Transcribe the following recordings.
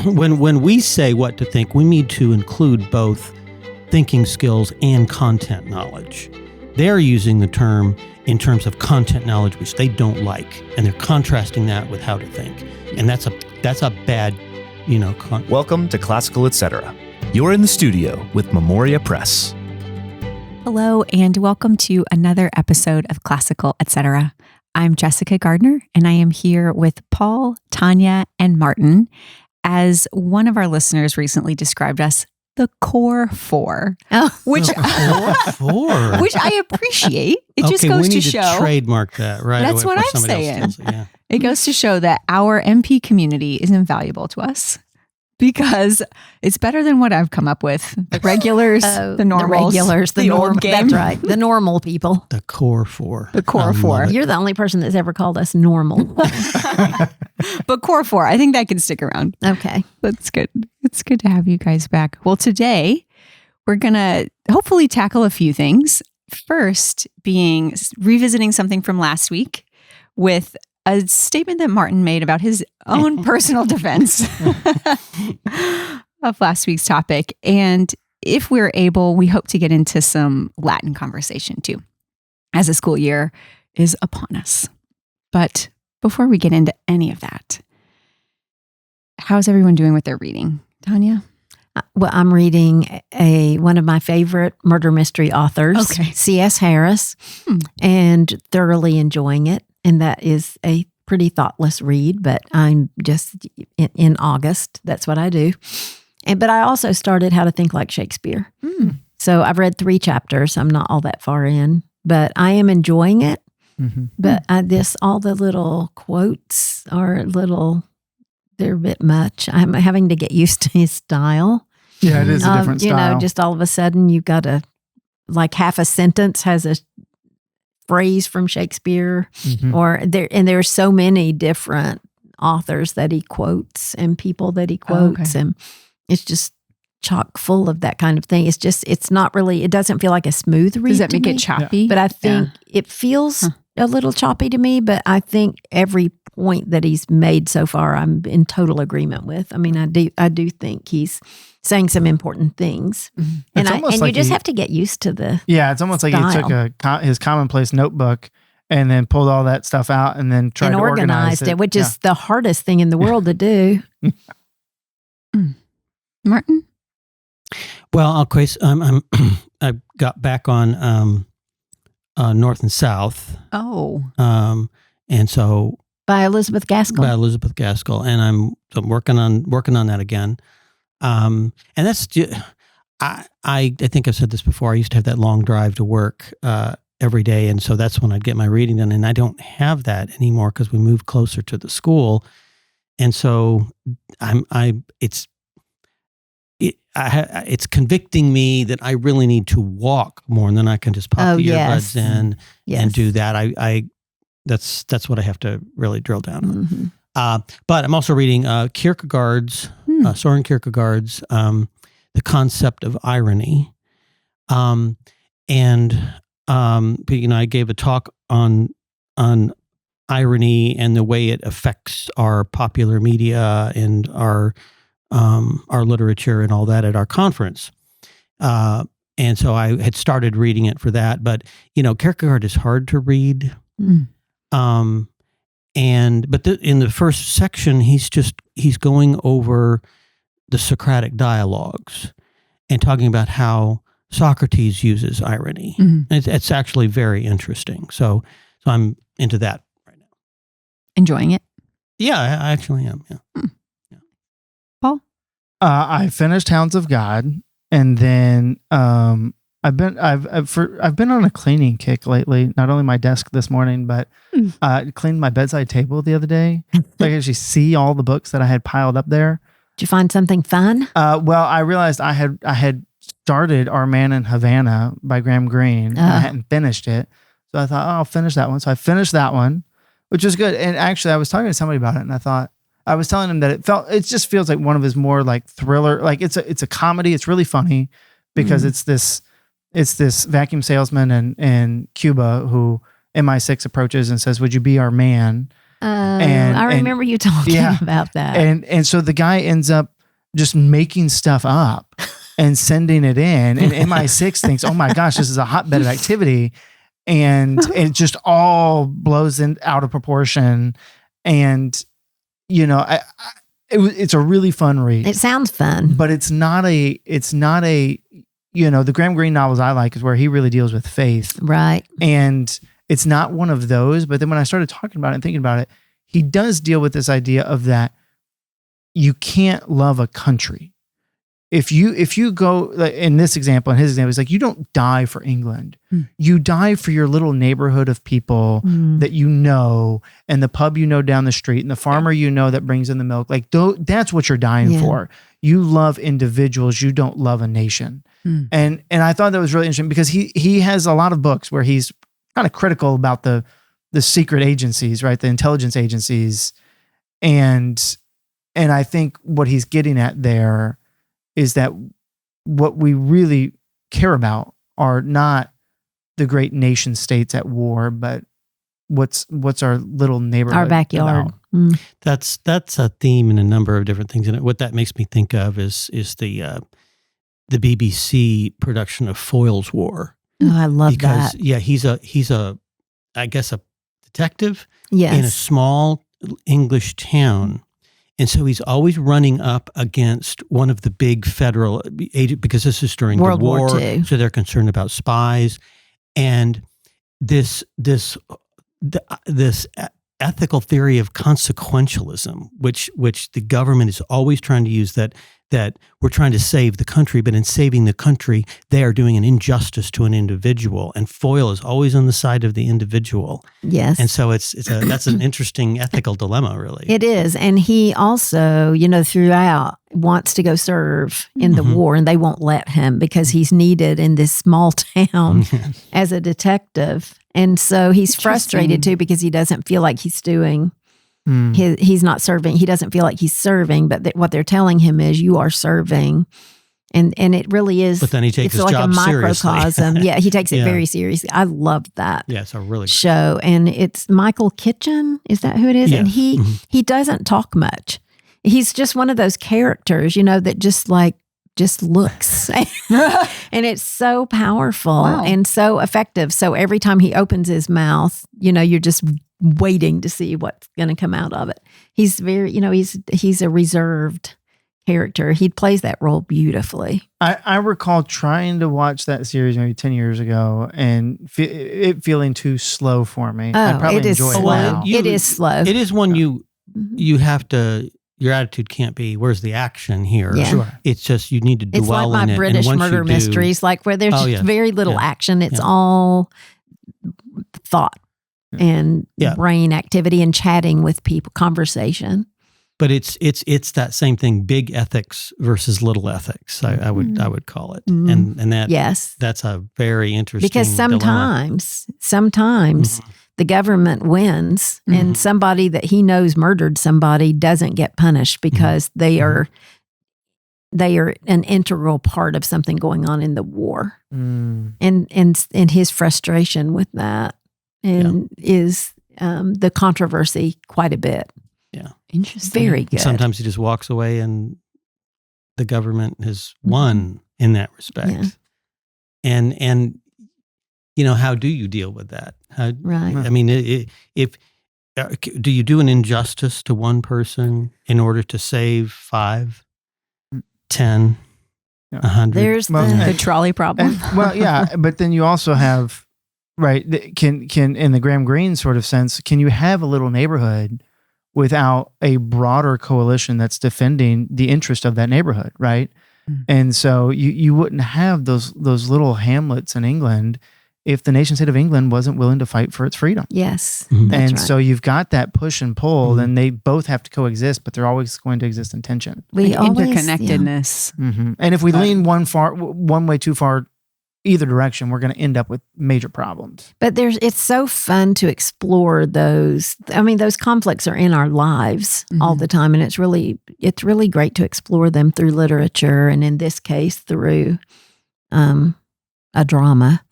when we say what to think, we need to include both thinking skills and content knowledge. They're using the term in terms of content knowledge, which they don't like, and they're contrasting that with how to think. And that's a bad, Welcome to Classical Etc. You're in the studio with Memoria Press. Hello, and welcome to another episode of Classical Etc. I'm Jessica Gardner, and I am here with Paul, Tanya, and Martin. As one of our listeners recently described us, the core four, which I appreciate. It just goes to show. Trademark that, right? That's what I'm saying. It goes to show that our MP community is invaluable to us because it's better than what I've come up with. The regulars, the normals, the old game. That's right. The normal people. The core four. The core four. You're the only person that's ever called us normal. But core four, I think that can stick around. Okay. That's good. It's good to have you guys back. Well, today we're going to hopefully tackle a few things. First being revisiting something from last week with a statement that Martin made about his own personal defense of last week's topic. And if we're able, we hope to get into some Latin conversation too, as the school year is upon us. But before we get into any of that, how's everyone doing with their reading? Tanya? Well, I'm reading one of my favorite murder mystery authors, C.S. Harris, and thoroughly enjoying it. And that is a pretty thoughtless read, but I'm just in August. That's what I do. But I also started How to Think Like Shakespeare. So I've read 3 chapters. I'm not all that far in, but I am enjoying it. Mm-hmm. But all the little quotes are they're a bit much. I'm having to get used to his style. Yeah, it is a different style. Just all of a sudden you've got like half a sentence has a phrase from Shakespeare, and there's so many different authors that he quotes and people that he quotes, and it's just chock full of that kind of thing. It's not really, it doesn't feel like a smooth read. Does that make it choppy? But I think it feels a little choppy to me, but I think every point that he's made so far, I'm in total agreement with. I mean, I do think he's saying some important things, and you just have to get used to the. Yeah, it's almost style. Like he took his commonplace notebook and then pulled all that stuff out and then tried to organize it, which is the hardest thing in the world to do. Martin? Well, I got back on North and South. And so by Elizabeth Gaskell. And I'm working on that again. And that's I think I've said this before. I used to have that long drive to work every day, and so that's when I'd get my reading done. And I don't have that anymore because we moved closer to the school, and so it's convicting me that I really need to walk more, and then I can just pop the earbuds in and do that. That's what I have to really drill down on. But I'm also reading Kierkegaard's, Soren Kierkegaard's, The Concept of Irony. I gave a talk on irony and the way it affects our popular media and our literature and all that at our conference. And so I had started reading it for that. But, Kierkegaard is hard to read. In the first section, he's going over the Socratic dialogues and talking about how Socrates uses irony. It's actually very interesting. So I'm into that right now. Enjoying it? Yeah, I actually am. Yeah. Paul? I finished Hounds of God, and then I've been on a cleaning kick lately. Not only my desk this morning, but cleaned my bedside table the other day. I could actually see all the books that I had piled up there. Did you find something fun? Well, I realized I had started Our Man in Havana by Graham Greene, and I hadn't finished it. So I thought, I'll finish that one. So I finished that one, which was good. And actually, I was talking to somebody about it, and I was telling him that it just feels like one of his more like thriller, like it's a comedy. It's really funny because it's this vacuum salesman in Cuba who MI6 approaches and says, "Would you be our man?" I remember you talking about that. And so the guy ends up just making stuff up and sending it in. And MI6 thinks, oh my gosh, this is a hotbed of activity. And it just all blows out of proportion. And, it's a really fun read. It sounds fun. But it's not a, the Graham Greene novels I like is where he really deals with faith. Right. And it's not one of those. But then when I started talking about it and thinking about it, he does deal with this idea of that you can't love a country. If you go, like in this example, in his example, it's like you don't die for England. You die for your little neighborhood of people that you know, and the pub you know down the street, and the farmer you know that brings in the milk. Like that's what you're dying for. You love individuals. You don't love a nation. And I thought that was really interesting because he has a lot of books where he's kind of critical about the secret agencies, right? The intelligence agencies, and I think what he's getting at there is that what we really care about are not the great nation states at war, but what's our little neighborhood, our backyard. That's a theme in a number of different things. And what that makes me think of is the BBC production of Foyle's War. Oh, I love that. Because he's a I guess a detective in a small English town. And so he's always running up against one of the big federal agents, because this is during World the war, War II. So they're concerned about spies. And this ethical theory of consequentialism, which the government is always trying to use, that we're trying to save the country, but in saving the country, they are doing an injustice to an individual. And Foyle is always on the side of the individual. Yes. And so that's an interesting ethical dilemma, really. It is. And he also, throughout wants to go serve in the war, and they won't let him because he's needed in this small town as a detective. And so he's frustrated too because he doesn't feel like he's doing he's not serving. He doesn't feel like he's serving, but what they're telling him is you are serving. And it really is. But then he takes his like job a microcosm. seriously. He takes it very seriously. I love that. Yeah, it's a really good show. And it's Michael Kitchen. Is that who it is? Yeah. And he doesn't talk much. He's just one of those characters, that just looks. And it's so powerful and so effective. So every time he opens his mouth, you're just waiting to see what's going to come out of it. He's very, he's a reserved character. He plays that role beautifully. I recall trying to watch that series maybe 10 years ago and it feeling too slow for me. I probably enjoy it now. It is slow. It is one you have to. Your attitude can't be, where's the action here? Yeah. Sure. It's just you need to dwell in it. It's like my British murder mysteries, like where there's very little action. It's all thought and brain activity and chatting with people, conversation. But it's that same thing, big ethics versus little ethics, I would call it. And that's a very interesting because sometimes the government wins and somebody that he knows murdered somebody doesn't get punished because they are an integral part of something going on in the war. And his frustration with that is the controversy quite a bit. Yeah. Interesting. Very good. Sometimes he just walks away and the government has won in that respect. Yeah. And how do you deal with that? Right. I mean, do you do an injustice to one person in order to save 5, 10, 100? There's the trolley problem. But then you also have, right, can in the Graham Greene sort of sense, can you have a little neighborhood without a broader coalition that's defending the interest of that neighborhood, right? And so you wouldn't have those little hamlets in England if the nation state of England wasn't willing to fight for its freedom. Yes. And so you've got that push and pull, and they both have to coexist, but they're always going to exist in tension. Interconnectedness. And if we lean one way too far, either direction, we're going to end up with major problems. But it's so fun to explore those. I mean, those conflicts are in our lives all the time, and it's really great to explore them through literature, and in this case, through a drama.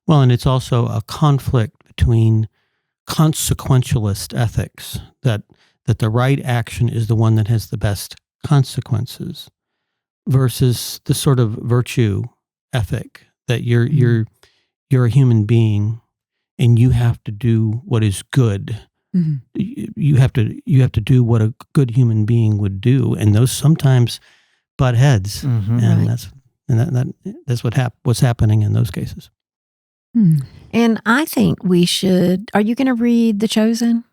Well, and it's also a conflict between consequentialist ethics, that the right action is the one that has the best consequences, versus the sort of virtue ethic that you're a human being and you have to do what is good. Mm-hmm. You have to do what a good human being would do, and those sometimes butt heads, and that's what's happening in those cases. And I think we should. Are you going to read The Chosen?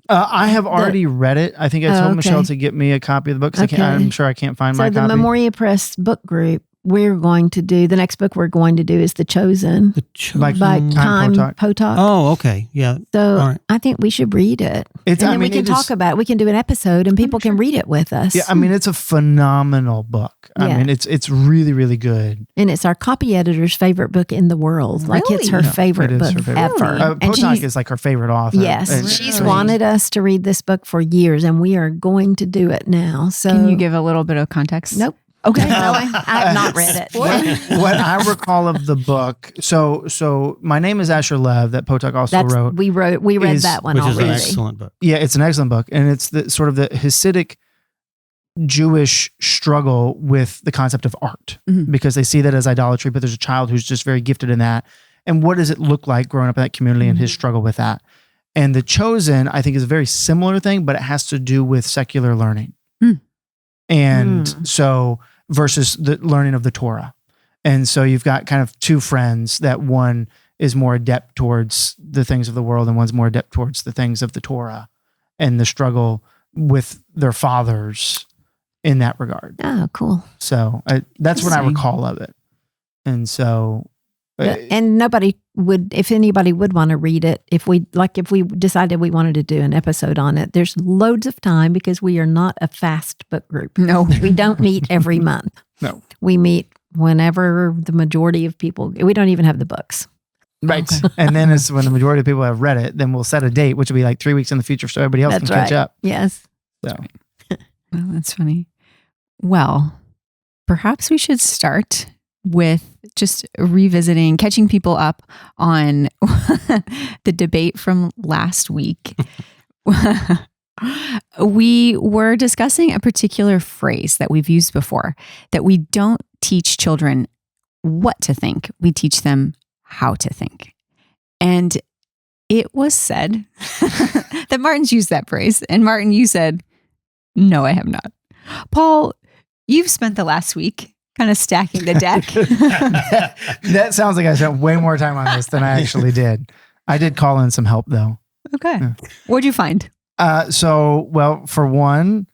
I have already read it. I think I told Michelle to get me a copy of the book because I'm sure I can't find my copy. So the Memoria Press book group, we're going to do, the next book we're going to do is The Chosen. By Time Potok. Oh, okay. Yeah. So I think we should read it. And then we can talk about it. We can do an episode and people can read it with us. Yeah, I mean, it's a phenomenal book. I mean, it's really, really good. And it's our copy editor's favorite book in the world. Like it's her favorite book ever. Potok is like her favorite author. Yes. She's wanted us to read this book for years and we are going to do it now. So can you give a little bit of context? Nope. Okay, I've not read it. What I recall of the book, so My Name is Asher Lev, that Potok also wrote. We read that one already. Which is an excellent book. Yeah, it's an excellent book, and it's the sort of the Hasidic Jewish struggle with the concept of art, because they see that as idolatry, but there's a child who's just very gifted in that, and what does it look like growing up in that community and his struggle with that? And The Chosen, I think, is a very similar thing, but it has to do with secular learning. And so versus the learning of the Torah. And so you've got kind of two friends that one is more adept towards the things of the world and one's more adept towards the things of the Torah, and the struggle with their fathers in that regard. Oh, cool. So that's what I recall of it. And so... and nobody would, if anybody would want to read it, if we decided we wanted to do an episode on it, there's loads of time because we are not a fast book group. No, we don't meet every month. No, we meet whenever the majority of people, we don't even have the books. Right. Okay. And then it's when the majority of people have read it, then we'll set a date, which will be like 3 weeks in the future so everybody else can catch up. Yes. So. Oh, that's funny. Well, perhaps we should start with just revisiting, catching people up on the debate from last week. We were discussing a particular phrase that we've used before, that we don't teach children what to think, we teach them how to think. And it was said that Martin's used that phrase. And Martin, you said, no, I have not. Paul, you've spent the last week kind of stacking the deck. That sounds like I spent way more time on this than I actually did. I did call in some help though. Okay. Yeah. What'd you find? Well, for one,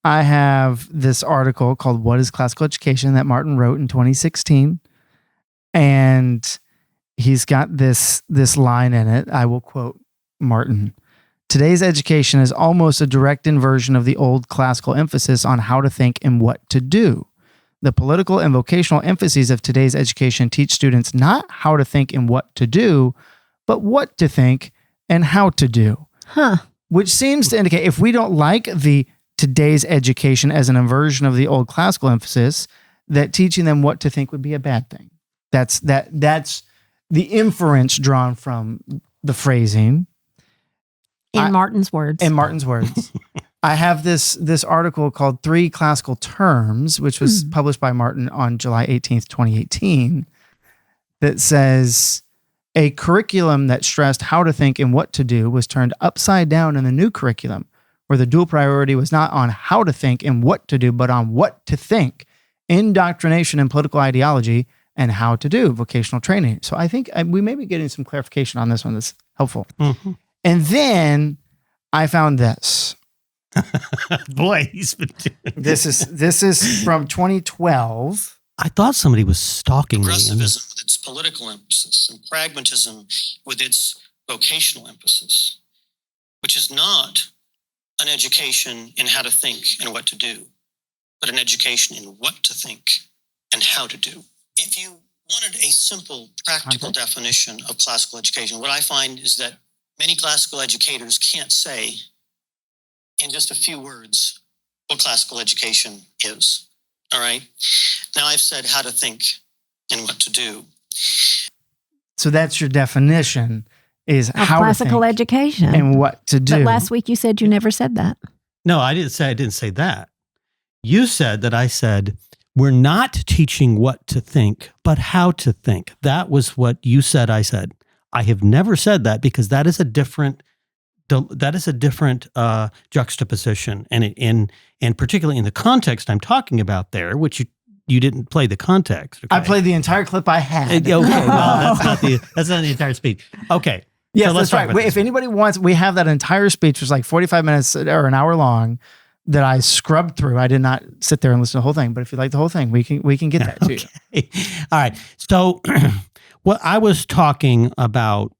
I have this article called What is Classical Education that Martin wrote in 2016. And he's got this line in it. I will quote Martin. Today's education is almost a direct inversion of the old classical emphasis on how to think and what to do. The political and vocational emphases of today's education teach students not how to think and what to do, but what to think and how to do. Which seems to indicate if we don't like the today's education as an inversion of the old classical emphasis, that teaching them what to think would be a bad thing. That's the inference drawn from the phrasing. In Martin's words. In Martin's words. I have this article called 3 Classical Terms, which was published by Martin on July 18th, 2018, that says a curriculum that stressed how to think and what to do was turned upside down in the new curriculum, where the dual priority was not on how to think and what to do, but on what to think, indoctrination and political ideology, and how to do vocational training. So I think we may be getting some clarification on this one that's helpful. Mm-hmm. And then I found this. Boy, he's been doing this is from 2012. I thought somebody was stalking me. Progressivism with its political emphasis and pragmatism with its vocational emphasis, which is not an education in how to think and what to do, but an education in what to think and how to do. If you wanted a simple, practical definition of classical education, what I find is that many classical educators can't say in just a few words what classical education is. All right? Now I've said how to think and what to do. So that's your definition, is how classical to think education and what to do. But last week you said you never said that. No, I didn't say that. You said that I said, we're not teaching what to think, but how to think. That was what you said. I said, I have never said that because that is a different juxtaposition. And particularly in the context I'm talking about there, which you didn't play the context. Okay? I played the entire clip I had. Okay, well, that's not the entire speech. Okay. Yes, so let's that's right. If anybody wants, we have that entire speech, which was like 45 minutes or an hour long, that I scrubbed through. I did not sit there and listen to the whole thing, but if you like the whole thing, we can get that to you. All right. So what I was talking about,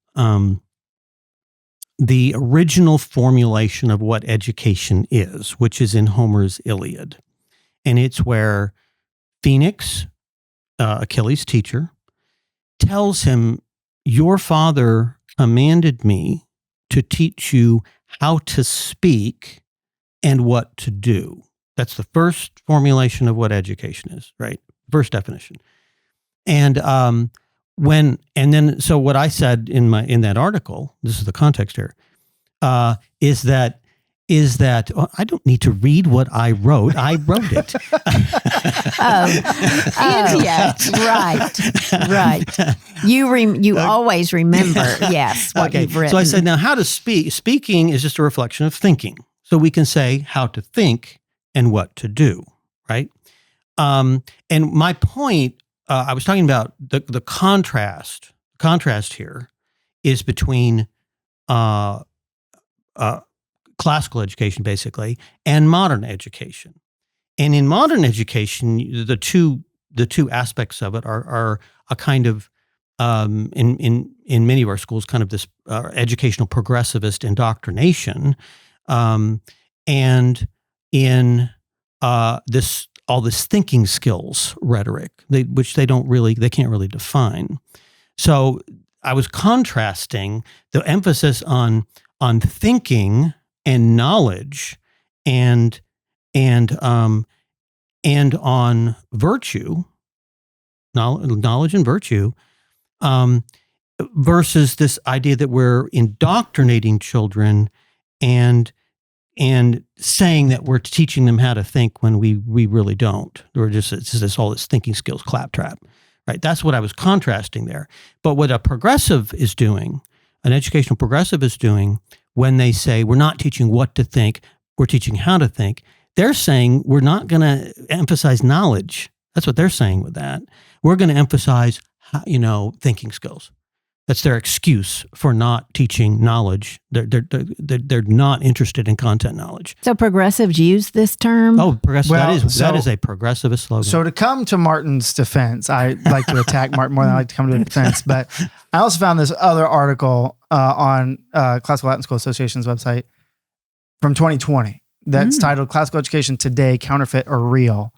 the original formulation of what education is, which is in Homer's Iliad. And it's where Phoenix, Achilles' teacher, tells him, your father commanded me to teach you how to speak and what to do. That's the first formulation of what education is, right? First definition. And so what I said in that article, this is the context here, is that I don't need to read what I wrote. I wrote it. And yet, right. You always remember, yes, what you've written. So I said, now how to speak? Speaking is just a reflection of thinking. So we can say how to think and what to do, right? And my point, I was talking about the contrast. The contrast here is between classical education, basically, and modern education. And in modern education, the two aspects of it are a kind of in many of our schools, kind of this educational progressivist indoctrination, and in all this thinking skills rhetoric, which they can't really define. So I was contrasting the emphasis on thinking and knowledge and on virtue, knowledge and virtue, versus this idea that we're indoctrinating children and saying that we're teaching them how to think when we really don't. It's just all this thinking skills claptrap, right? That's what I was contrasting there. But what a progressive is doing, an educational progressive is doing, when they say we're not teaching what to think, we're teaching how to think, they're saying we're not going to emphasize knowledge. That's what they're saying with that. We're going to emphasize, thinking skills. That's their excuse for not teaching knowledge. They're not interested in content knowledge. So progressives use this term? Oh, progressive. That is a progressivist slogan. So to come to Martin's defense, I like to attack Martin more than I like to come to his defense. But I also found this other article on Classical Latin School Association's website from 2020 that's titled "Classical Education Today: Counterfeit or Real?"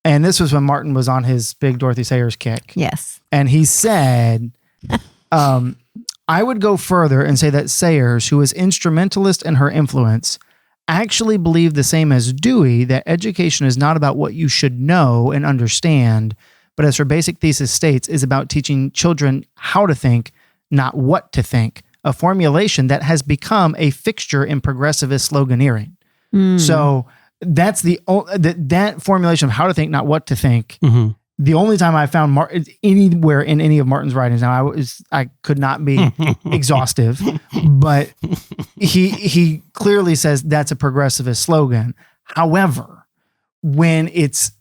And this was when Martin was on his big Dorothy Sayers kick. Yes, and he said. I would go further and say that Sayers, who was instrumentalist in her influence, actually believed the same as Dewey, that education is not about what you should know and understand, but as her basic thesis states, is about teaching children how to think, not what to think, a formulation that has become a fixture in progressivist sloganeering. So that's that formulation of how to think, not what to think. Mm-hmm. The only time I found anywhere in any of Martin's writings, now I could not be exhaustive, but he clearly says that's a progressivist slogan. However, when it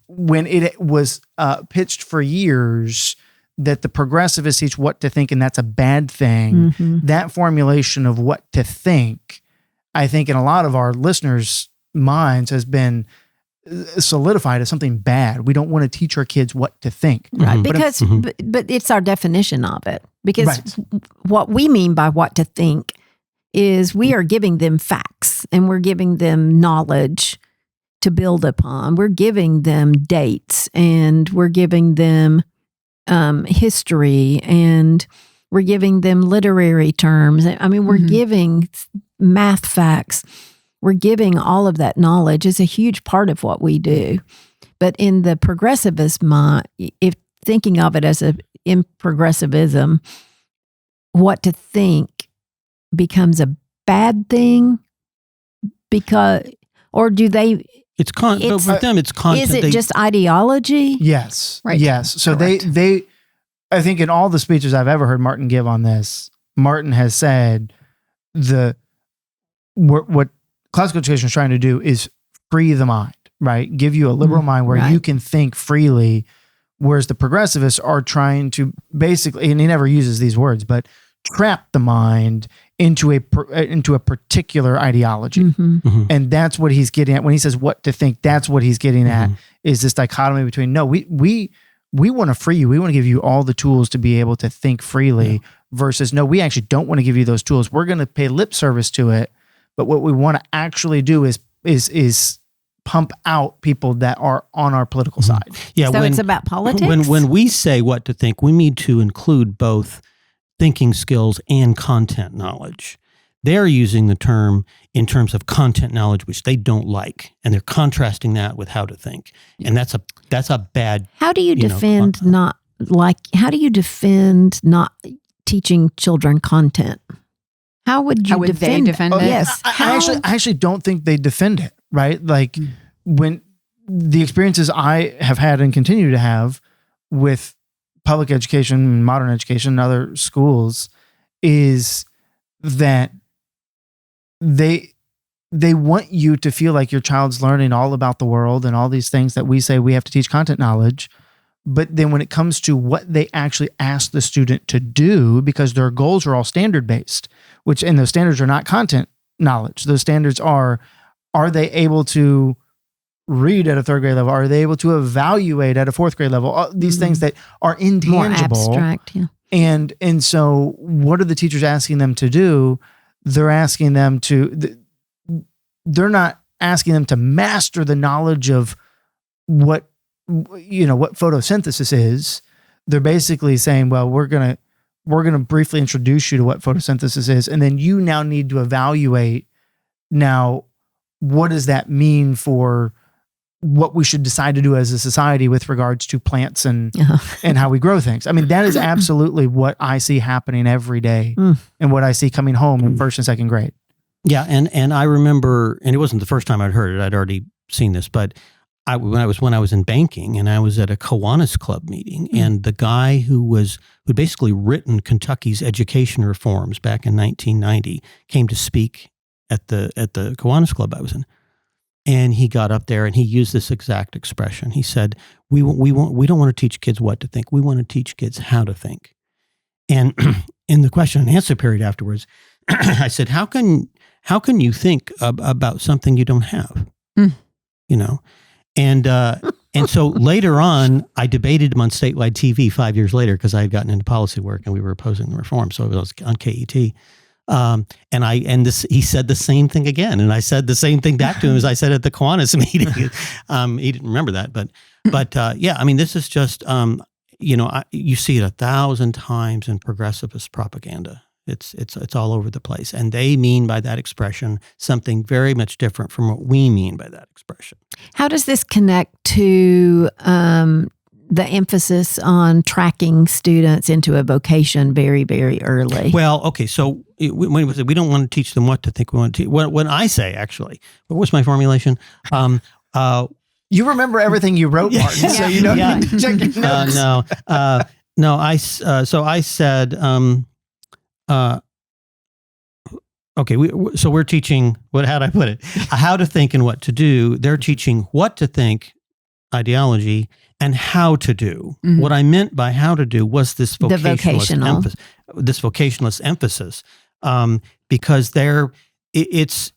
was pitched for years that the progressivists teach what to think and that's a bad thing, that formulation of what to think, I think in a lot of our listeners' minds has been solidified as something bad. We don't want to teach our kids what to think. Right. Because, but it's our definition of it. Because what we mean by what to think is we are giving them facts and we're giving them knowledge to build upon. We're giving them dates and we're giving them history and we're giving them literary terms. I mean, we're giving math facts. We're giving all of that knowledge is a huge part of what we do. But in the progressivist mind, if thinking of it as in progressivism, what to think becomes a bad thing because, or do they? But for them, it's content. Is it just ideology? Yes. Right. Yes. So Correct. they, I think in all the speeches I've ever heard Martin give on this, Martin has said what classical education is trying to do is free the mind, right? Give you a liberal mind where you can think freely, whereas the progressivists are trying to basically, and he never uses these words, but trap the mind into a particular ideology. And that's what he's getting at when he says what to think. That's what he's getting at, is this dichotomy between, no, we want to free you. We want to give you all the tools to be able to think freely versus, no, we actually don't want to give you those tools. We're going to pay lip service to it. But what we want to actually do is pump out people that are on our political side. Yeah. So it's about politics? When we say what to think, we need to include both thinking skills and content knowledge. They're using the term in terms of content knowledge, which they don't like, and they're contrasting that with how to think. And that's a bad. How do you defend not teaching children content? How would you defend it? Yes. I actually don't think they defend it, right? Like when the experiences I have had and continue to have with public education, modern education, and other schools is that they want you to feel like your child's learning all about the world and all these things that we say we have to teach content knowledge. But then when it comes to what they actually ask the student to do, because their goals are all standard-based, and those standards are not content knowledge. Those standards are they able to read at a third grade level? Are they able to evaluate at a fourth grade level? These things that are intangible. More abstract, yeah. And so what are the teachers asking them to do? They're asking them they're not asking them to master the knowledge of what photosynthesis is. They're basically saying, well, we're going to briefly introduce you to what photosynthesis is. And then you now need to evaluate now, what does that mean for what we should decide to do as a society with regards to plants and how we grow things. I mean, that is absolutely what I see happening every day and what I see coming home in first and second grade. Yeah. And I remember, and it wasn't the first time I'd heard it, I'd already seen this, but when I was in banking and I was at a Kiwanis Club meeting, and the guy who'd basically written Kentucky's education reforms back in 1990 came to speak at the Kiwanis Club I was in. And he got up there and he used this exact expression. He said, we don't want to teach kids what to think. We want to teach kids how to think. And in the question and answer period afterwards, I said, how can you think about something you don't have? And so later on, I debated him on statewide TV 5 years later, because I had gotten into policy work and we were opposing the reform. So it was on KET. He said the same thing again, and I said the same thing back to him as I said at the Kiwanis meeting. He didn't remember that, but yeah, I mean, this is just you see it 1,000 times in progressivist propaganda. It's all over the place, and they mean by that expression something very much different from what we mean by that expression. How does this connect to the emphasis on tracking students into a vocation very, very early? Well, okay, so when we say we don't want to teach them what to think, we want to teach. When I say, actually, what was my formulation? You remember everything you wrote, Martin, so you don't need to check your notes. No. I said, okay, so we're teaching, how do I put it? How to think and what to do. They're teaching what to think, ideology, and how to do. Mm-hmm. What I meant by how to do was this vocationalist emphasis, because it's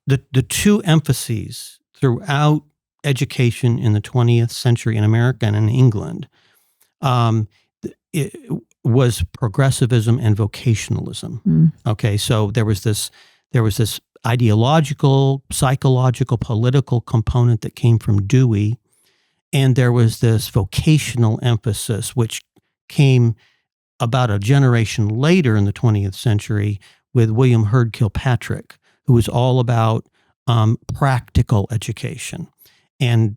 the two emphases throughout education in the 20th century in America and in England. It was progressivism and vocationalism. Mm. Okay, so there was this ideological, psychological, political component that came from Dewey. And there was this vocational emphasis, which came about a generation later in the 20th century with William Hurd Kilpatrick, who was all about practical education. And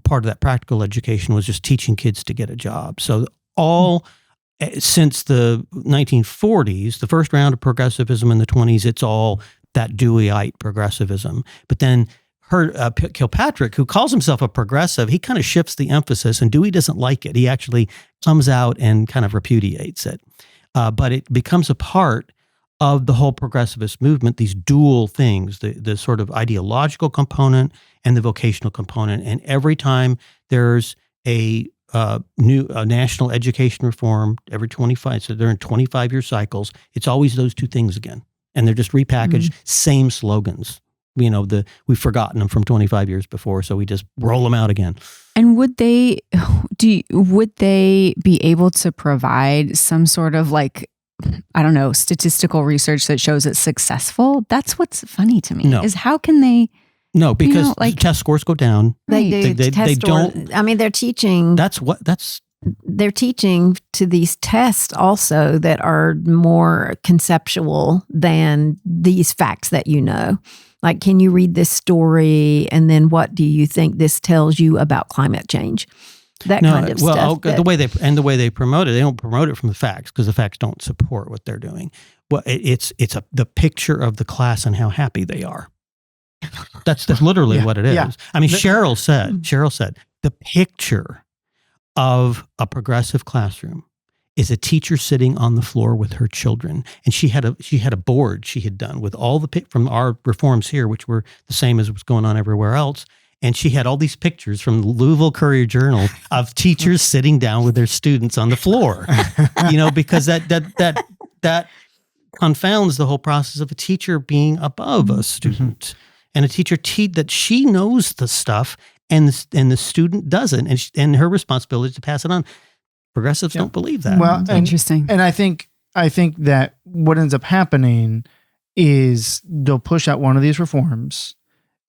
part of that practical education was just teaching kids to get a job. So all since the 1940s, the first round of progressivism in the 20s, it's all that Deweyite progressivism. But then Kilpatrick, who calls himself a progressive, he kind of shifts the emphasis, and Dewey doesn't like it. He actually comes out and kind of repudiates it. But it becomes a part of the whole progressivist movement, these dual things, the sort of ideological component and the vocational component. And every time there's a new national education reform every 25, so they're in 25-year cycles, it's always those two things again. And they're just repackaged, same slogans. We've forgotten them from 25 years before, so we just roll them out again. And would they be able to provide some sort of statistical research that shows it's successful? That's what's funny to me. No. Is how can they? No, because test scores go down. They don't. I mean, they're teaching. They're teaching to these tests also that are more conceptual than these facts that you know. Like, can you read this story, and then what do you think this tells you about climate change? Kind of stuff. The way they promote it, they don't promote it from the facts because the facts don't support what they're doing. Well, it's the picture of the class and how happy they are. That's literally what it is. Yeah. I mean, Cheryl said the picture of a progressive classroom is a teacher sitting on the floor with her children, and she had a board she had done with all the from our reforms here, which were the same as what's going on everywhere else. And she had all these pictures from the Louisville Courier-Journal of teachers sitting down with their students on the floor, because that confounds the whole process of a teacher being above a student, and a teacher that she knows the stuff and the student doesn't, and her responsibility is to pass it on. Progressives don't believe that. Well, interesting. And I think that what ends up happening is they'll push out one of these reforms.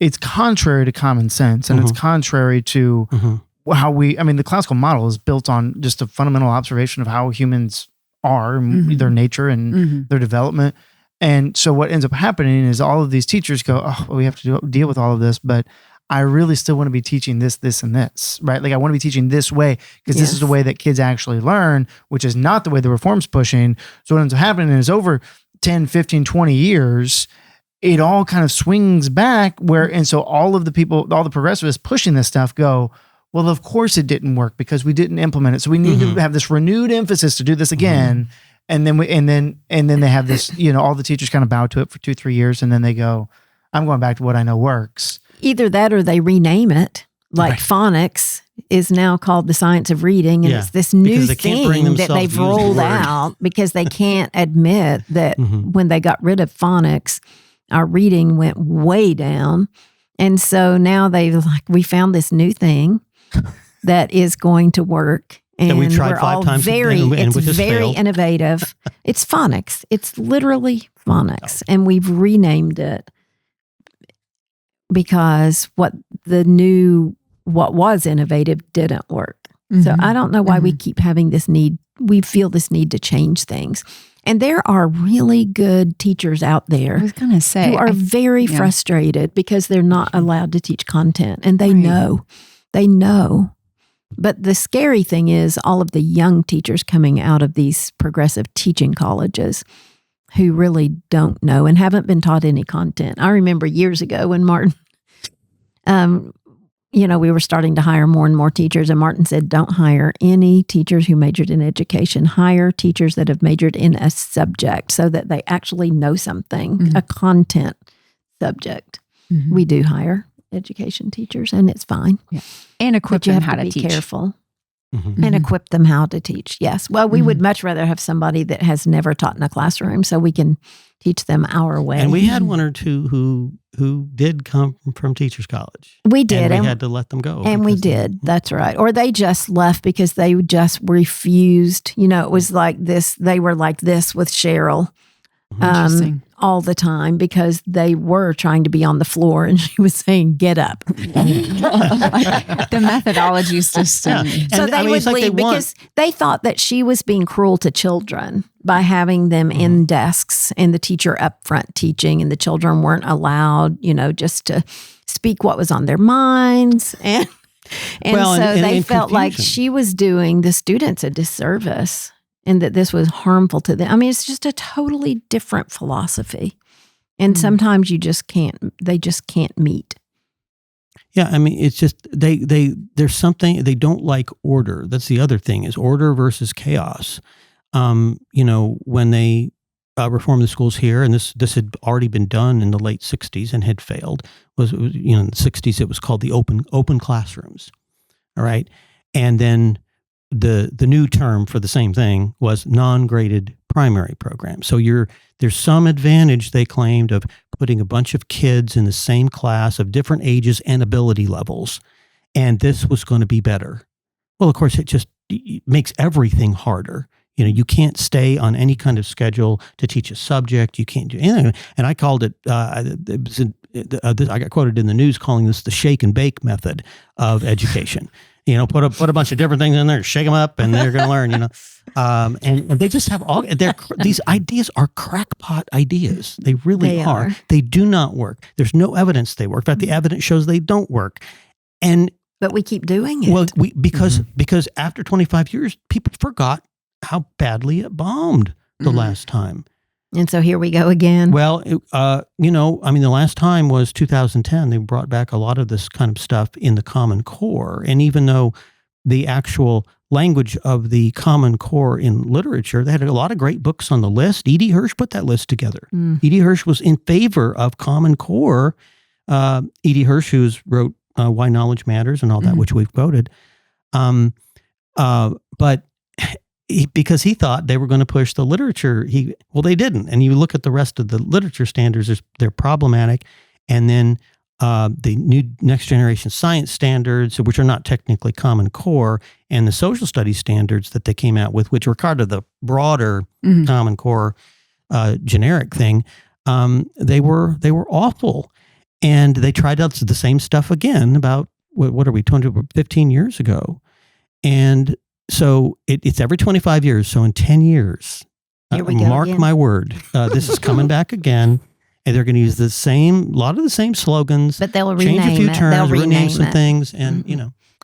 It's contrary to common sense, and it's contrary to how the classical model is built on just a fundamental observation of how humans are, their nature and their development. And so what ends up happening is all of these teachers go, oh, well, we have to deal with all of this, but I really still want to be teaching this, this, and this, right? Like, I want to be teaching this way because this is the way that kids actually learn, which is not the way the reform's pushing. So what ends up happening is over 10, 15, 20 years, it all kind of swings back and so all of the people, all the progressivists pushing this stuff go, well, of course it didn't work because we didn't implement it. So we need to have this renewed emphasis to do this again. And then they have this, all the teachers kind of bow to it for 2-3 years. And then they go, I'm going back to what I know works. Either that or they rename it. Like Phonics is now called the science of reading. And it's this new thing that they've rolled out because they can't admit that when they got rid of Phonics, our reading went way down. And so now we found this new thing that is going to work. And we've tried 5 times it's very failed. Innovative. It's Phonics. It's literally Phonics. And we've renamed it because what was innovative didn't work. So I don't know why we keep having this need. We feel this need to change things. And there are really good teachers out there. I was going to say. Who are very frustrated because they're not allowed to teach content. And they know. But the scary thing is all of the young teachers coming out of these progressive teaching colleges who really don't know and haven't been taught any content. I remember years ago when Martin, we were starting to hire more and more teachers, and Martin said, don't hire any teachers who majored in education. Hire teachers that have majored in a subject so that they actually know something, a content subject. We do hire education teachers, and it's fine. Yeah. And equip them how to teach. Be careful. And equip them how to teach. Yes. Well, we would much rather have somebody that has never taught in a classroom so we can teach them our way. And we had one or two who did come from teachers college. We did. And we had to let them go. And we did. That's right. Or they just left because they just refused. It was like this. They were like this with Cheryl. All the time because they were trying to be on the floor and she was saying, get up. The methodology is just... So they would leave because they thought that she was being cruel to children by having them in desks and the teacher up front teaching, and the children weren't allowed, just to speak what was on their minds. And so they felt like she was doing the students a disservice. and that this was harmful to them. I mean, it's just a totally different philosophy. And sometimes they just can't meet. Yeah, I mean, it's just there's something, they don't like order. That's the other thing, is order versus chaos. When they reformed the schools here, and this had already been done in the late 60s and had failed, in the 60s it was called the open classrooms. All right. And then the new term for the same thing was non-graded primary program. So there's some advantage, they claimed, of putting a bunch of kids in the same class of different ages and ability levels, and this was going to be better. Well, of course, it makes everything harder. You can't stay on any kind of schedule to teach a subject. You can't do anything. And I called it, I got quoted in the news calling this the shake and bake method of education. Put a bunch of different things in there, shake them up, and they're going to learn, and they just have these ideas are crackpot ideas. They really are. They do not work. There's no evidence they work. In fact, the evidence shows they don't work. But we keep doing it. Well, because after 25 years, people forgot how badly it bombed the last time. And so here we go again. Well, the last time was 2010. They brought back a lot of this kind of stuff in the Common Core. And even though the actual language of the Common Core in literature, they had a lot of great books on the list. E.D. Hirsch put that list together. E.D. Hirsch was in favor of Common Core. E.D. Hirsch, who wrote Why Knowledge Matters and all that, which we've quoted. But because he thought they were going to push the literature. They didn't. And you look at the rest of the literature standards, they're problematic. And then the new next generation science standards, which are not technically Common Core, and the social studies standards that they came out with, which were kind of the broader Common Core generic thing, they were awful. And they tried out the same stuff again about, what are we, 15 years ago. And so it's every 25 years. So in 10 years, mark my word, this is coming back again. And they're going to use a lot of the same slogans. But they'll change a few terms, rename some things. And,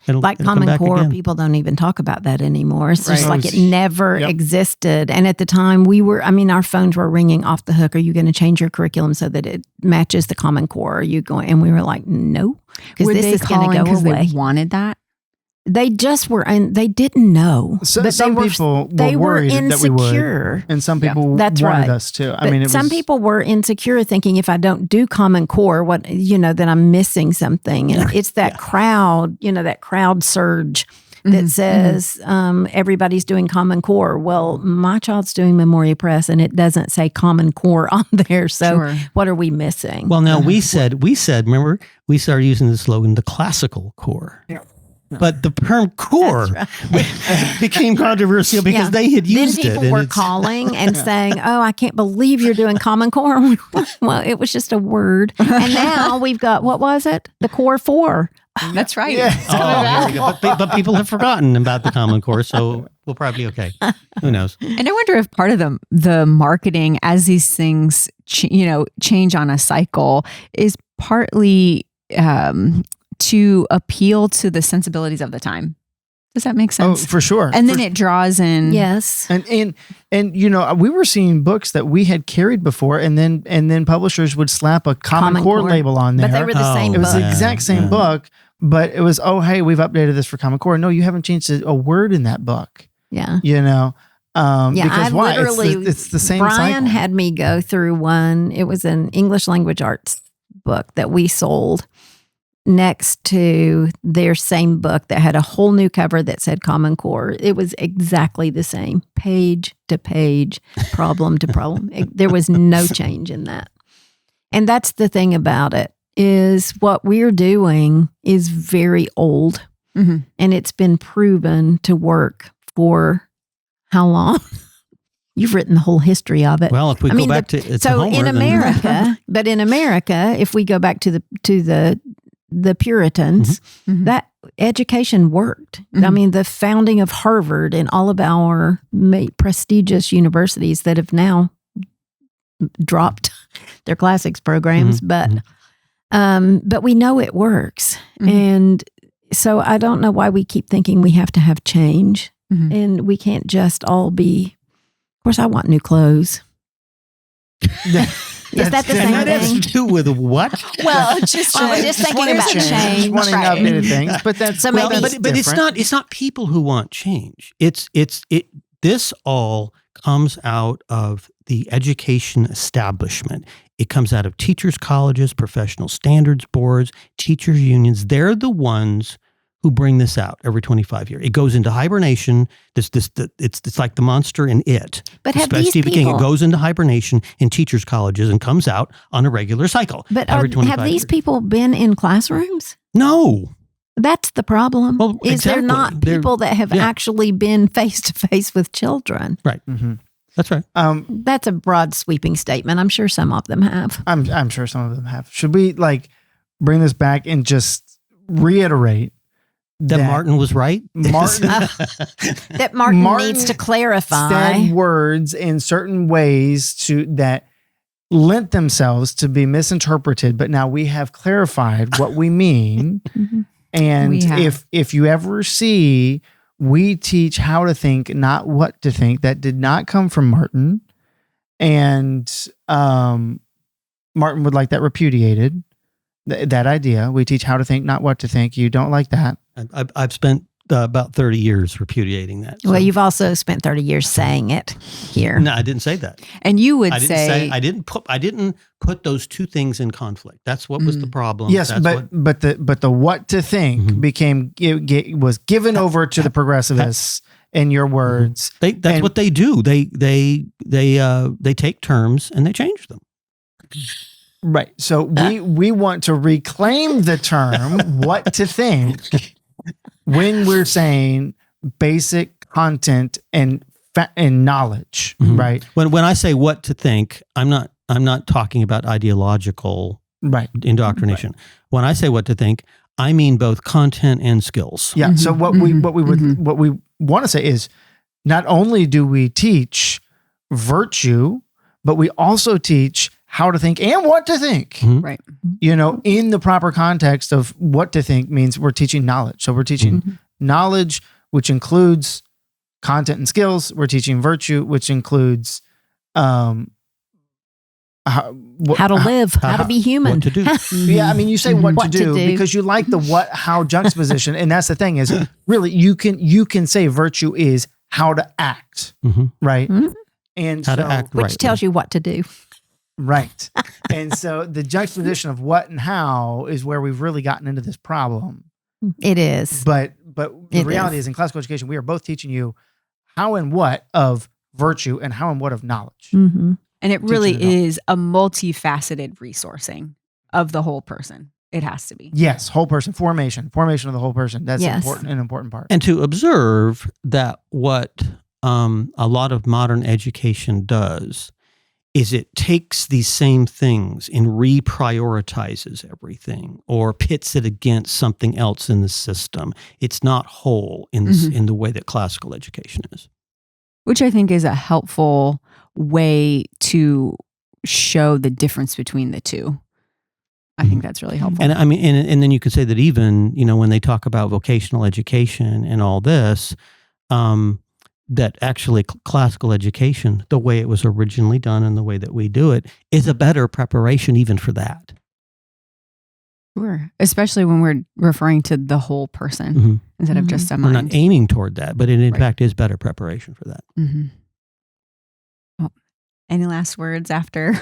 it'll Common Core, again. People don't even talk about that anymore. It's just like it never existed. And at the time our phones were ringing off the hook. Are you going to change your curriculum so that it matches the Common Core? Are you going? And we were like, no, because this is going to go away. They wanted that? They just were, and they didn't know. So, but some people were worried that we would, and some people wanted us to. Some people were insecure, thinking if I don't do Common Core, then I'm missing something. And it's that crowd, that crowd surge that says everybody's doing Common Core. Well, my child's doing Memoria Press, and it doesn't say Common Core on there. So what are we missing? Well, now we said, remember, we started using the slogan, the classical core. Yeah. But the term core became controversial because they had used it. Then people were calling and saying, oh, I can't believe you're doing Common Core. Well, it was just a word. And now we've got, what was it? The Core 4. That's right. Yeah. Here we go. But people have forgotten about the Common Core, so we'll probably be okay. Who knows? And I wonder if part of the marketing as these things, change on a cycle is partly to appeal to the sensibilities of the time. Does that make sense? Oh, for sure. And then it draws in. Yes. And we were seeing books that we had carried before, and then publishers would slap a Common Core label on there. But they were the same book. It was the exact same book, but it was, hey, we've updated this for Common Core. No, you haven't changed a word in that book. Yeah. Because why? It's the same Brian cycle. had me go through one. It was an English language arts book that we sold next to their same book that had a whole new cover that said Common Core. It was exactly the same, page to page, problem to problem. There was no change in that. And that's the thing about it, is what we're doing is very old. And it's been proven to work for how long? You've written the whole history of it. Well, if we go back to it's so in America, but in America, if we go back to the Puritans, that education worked. I mean, the founding of Harvard and all of our prestigious universities that have now dropped their classics programs, but we know it works. And so I don't know why we keep thinking we have to have change. Mm-hmm. And we can't just all be, of course, I want new clothes. Is that the same thing? That has to do with what? Well, I was just thinking about change. Wanting updated things, but that's so well, maybe, but it's not people who want change. This all comes out of the education establishment. It comes out of teachers' colleges, professional standards boards, teachers' unions. They're the ones who bring this out every 25 years. It goes into hibernation. It's like the monster in It. But have these Stephen people, King, it goes into hibernation in teachers' colleges and comes out on a regular cycle. But have these people been in classrooms? No. That's the problem. Well, is there not people that have actually been face to face with children? Right. Mm-hmm. That's right. That's a broad sweeping statement. I'm sure some of them have. I'm sure some of them have. Should we bring this back and just reiterate that Martin was right? That Martin needs to clarify. Said words in certain ways that lent themselves to be misinterpreted, but now we have clarified what we mean. Mm-hmm. And if you ever see, we teach how to think, not what to think. That did not come from Martin. And Martin would like that repudiated. That idea. We teach how to think, not what to think. You don't like that. I've spent about 30 years repudiating that. So. Well, you've also spent 30 years saying it here. No, I didn't say that. And you would say I didn't put those two things in conflict. That's what was the problem. Yes, but the what to think became was given over to the progressivists. In your words, that's what they do. They take terms and they change them. Right. So we want to reclaim the term what to think when we're saying basic content and knowledge, right? When I say what to think, I'm not talking about ideological indoctrination. Right. When I say what to think, I mean both content and skills. Yeah. So what we want to say is not only do we teach virtue, but we also teach how to think and what to think, right? In the proper context of what to think means we're teaching knowledge. So we're teaching knowledge, which includes content and skills. We're teaching virtue, which includes how to live, how to be human. What to do. Yeah, I mean, you say what to do because you like the what, how juxtaposition. And that's the thing is really, you can say virtue is how to act, right? Mm-hmm. And how to act which tells you what to do. Right. And so the juxtaposition of what and how is where we've really gotten into this problem. It is. But the reality is in classical education, we are both teaching you how and what of virtue and how and what of knowledge. Mm-hmm. And it really is a multifaceted resourcing of the whole person. It has to be. Yes. Whole person. Formation of the whole person. That's an important part. And to observe that what a lot of modern education does is it takes these same things and reprioritizes everything or pits it against something else in the system. It's not whole in the way that classical education is. Which I think is a helpful way to show the difference between the two. I think that's really helpful. And I mean, and then you could say that even, when they talk about vocational education and all this, that actually classical education, the way it was originally done and the way that we do it, is a better preparation even for that. Sure. Especially when we're referring to the whole person instead of just a mind. We're not aiming toward that, but it in fact is better preparation for that. Mm-hmm. Well, any last words after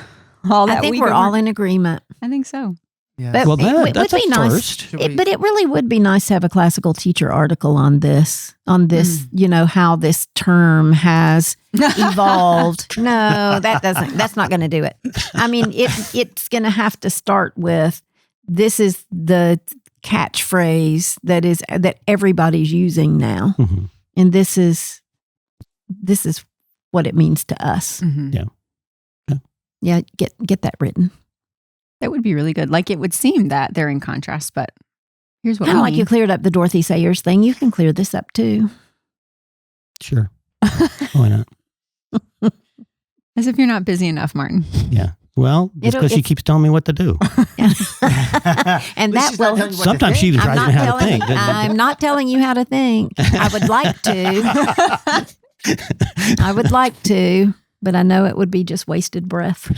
all that? I think we're all in agreement. I think so. Yes. But well, that's would be nice. First. But it really would be nice to have a classical teacher article on this, how this term has evolved. No, that's not going to do it. I mean, it's going to have to start with, this is the catchphrase that everybody's using now. Mm-hmm. And this is what it means to us. Mm-hmm. Yeah, get that written. That would be really good. Like, it would seem that they're in contrast, but here's what kind of like you cleared up the Dorothy Sayers thing. You can clear this up too. Sure. Why not? As if you're not busy enough, Martin. Yeah. Well, just because she keeps telling me what to do. And that will sometimes she even tries me how to think. I'm not telling you how to think. I would like to. I would like to, but I know it would be just wasted breath.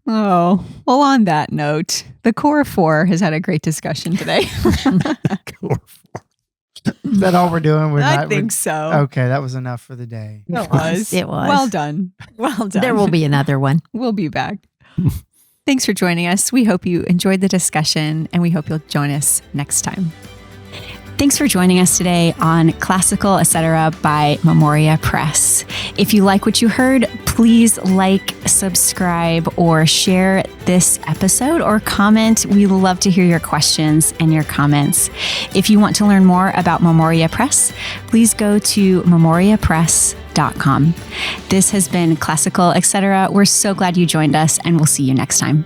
Oh, well, on that note, the Core 4 has had a great discussion today. Is that all we're doing? I think so. Okay, that was enough for the day. It was. Well done. Well done. There will be another one. We'll be back. Thanks for joining us. We hope you enjoyed the discussion, and we hope you'll join us next time. Thanks for joining us today on Classical Etc. by Memoria Press. If you like what you heard, please like, subscribe, or share this episode or comment. We love to hear your questions and your comments. If you want to learn more about Memoria Press, please go to memoriapress.com. This has been Classical Etc. We're so glad you joined us, and we'll see you next time.